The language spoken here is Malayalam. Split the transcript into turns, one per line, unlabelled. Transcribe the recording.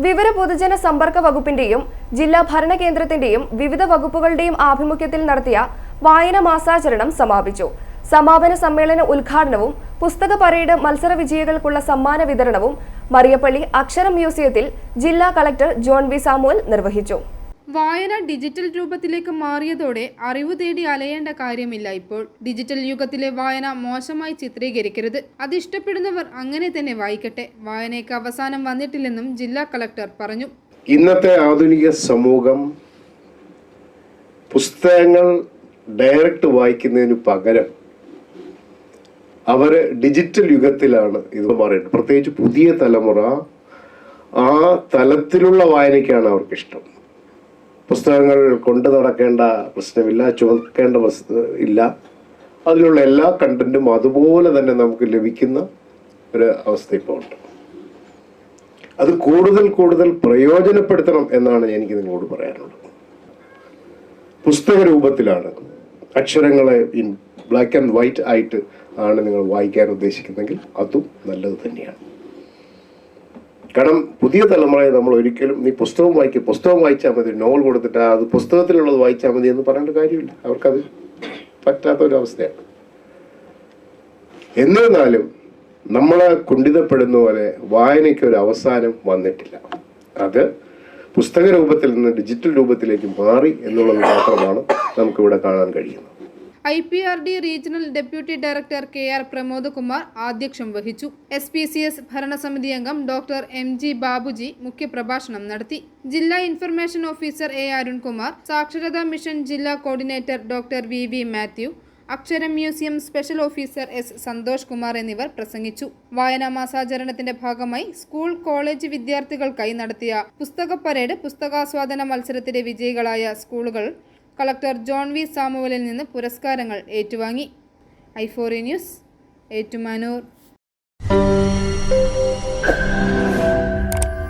വിവര പൊതുജന സമ്പർക്ക വകുപ്പിന്റെയും ജില്ലാ ഭരണകേന്ദ്രത്തിന്റെയും വിവിധ വകുപ്പുകളുടെയും ആഭിമുഖ്യത്തിൽ നടത്തിയ വായന മാസാചരണം സമാപിച്ചു. സമാപന സമ്മേളന ഉദ്ഘാടനവും പുസ്തക പരേഡ് മത്സര വിജയികൾക്കുള്ള സമ്മാന വിതരണവും മറിയപ്പള്ളി അക്ഷരം മ്യൂസിയത്തിൽ ജില്ലാ കളക്ടർ ജോൺ വി സാമുവൽ നിർവഹിച്ചു.
വായന ഡിജിറ്റൽ രൂപത്തിലേക്ക് മാറിയതോടെ അറിവ് തേടി അലയേണ്ട കാര്യമില്ല. ഇപ്പോൾ ഡിജിറ്റൽ യുഗത്തിലെ വായന മോശമായി ചിത്രീകരിക്കരുത്. അത് ഇഷ്ടപ്പെടുന്നവർ അങ്ങനെ തന്നെ വായിക്കട്ടെ. വായനയ്ക്ക് അവസാനം വന്നിട്ടില്ലെന്നും ജില്ലാ കളക്ടർ പറഞ്ഞു.
ഇന്നത്തെ ആധുനിക സമൂഹം പുസ്തകങ്ങൾ ഡയറക്റ്റ് വായിക്കുന്നതിന് പകരം അവര് ഡിജിറ്റൽ യുഗത്തിലാണ് ഇത് മാറിയത്. പ്രത്യേകിച്ച് പുതിയ തലമുറ ആ തലത്തിലുള്ള വായനയ്ക്കാണ് അവർക്കിഷ്ടം. പുസ്തകങ്ങൾ കൊണ്ടു നടക്കേണ്ട പ്രശ്നമില്ല, ചുമക്കേണ്ട ഇല്ല, അതിലുള്ള എല്ലാ കണ്ടന്റും അതുപോലെ തന്നെ നമുക്ക് ലഭിക്കുന്ന ഒരു അവസ്ഥ ഇപ്പോൾ ഉണ്ട്. അത് കൂടുതൽ കൂടുതൽ പ്രയോജനപ്പെടുത്തണം എന്നാണ് എനിക്ക് നിങ്ങളോട് പറയാനുള്ളത്. പുസ്തക രൂപത്തിലാണ്, അക്ഷരങ്ങളെ ഇൻ ബ്ലാക്ക് ആൻഡ് വൈറ്റ് ആയിട്ട് ആണ് നിങ്ങൾ വായിക്കാൻ ഉദ്ദേശിക്കുന്നെങ്കിൽ അതും നല്ലത് തന്നെയാണ്. കാരണം പുതിയ തലമുറയെ നമ്മൾ ഒരിക്കലും നീ പുസ്തകം വായിച്ചാൽ മതി, നോവൽ കൊടുത്തിട്ട് അത് പുസ്തകത്തിലുള്ളത് വായിച്ചാൽ മതി എന്ന് പറയേണ്ട കാര്യമില്ല. അവർക്കത് പറ്റാത്ത ഒരു അവസ്ഥയാണ്. എന്നിരുന്നാലും നമ്മളെ കുണ്ഠിതപ്പെടുന്ന പോലെ വായനയ്ക്ക് ഒരു അവസാനം വന്നിട്ടില്ല. അത് പുസ്തക രൂപത്തിൽ നിന്ന് ഡിജിറ്റൽ രൂപത്തിലേക്ക് മാറി എന്നുള്ളത് മാത്രമാണ് നമുക്കിവിടെ കാണാൻ കഴിയുന്നത്.
IPRD regional deputy director KR Pramod Kumar ആധ്യക്ഷം വഹിച്ചു. SPCS ഭരണസമിതി അംഗം ഡോക്ടർ MG ബാബുജി മുഖ്യപ്രഭാഷണം നടത്തി. ജില്ലാ ഇൻഫർമേഷൻ ഓഫീസർ A അരുൺകുമാർ, സാക്ഷരതാ മിഷൻ ജില്ലാ coordinator doctor VV Mathew, Aksharam museum special officer S Santhosh Kumar എന്നിവർ പ്രസംഗിച്ചു. വായനാ മാസാചരണത്തിന്റെ ഭാഗമായി സ്കൂൾ കോളേജ് വിദ്യാർത്ഥികൾക്കായി നടത്തിയ പുസ്തക പരേഡ് പുസ്തകാസ്വാദന മത്സരത്തിലെ വിജയികളായ സ്കൂളുകൾ കളക്ടർ ജോൺ വി സാമുവലിൽ നിന്ന് പുരസ്കാരങ്ങൾ ഏറ്റുവാങ്ങി. I4A news, Ettumanoor.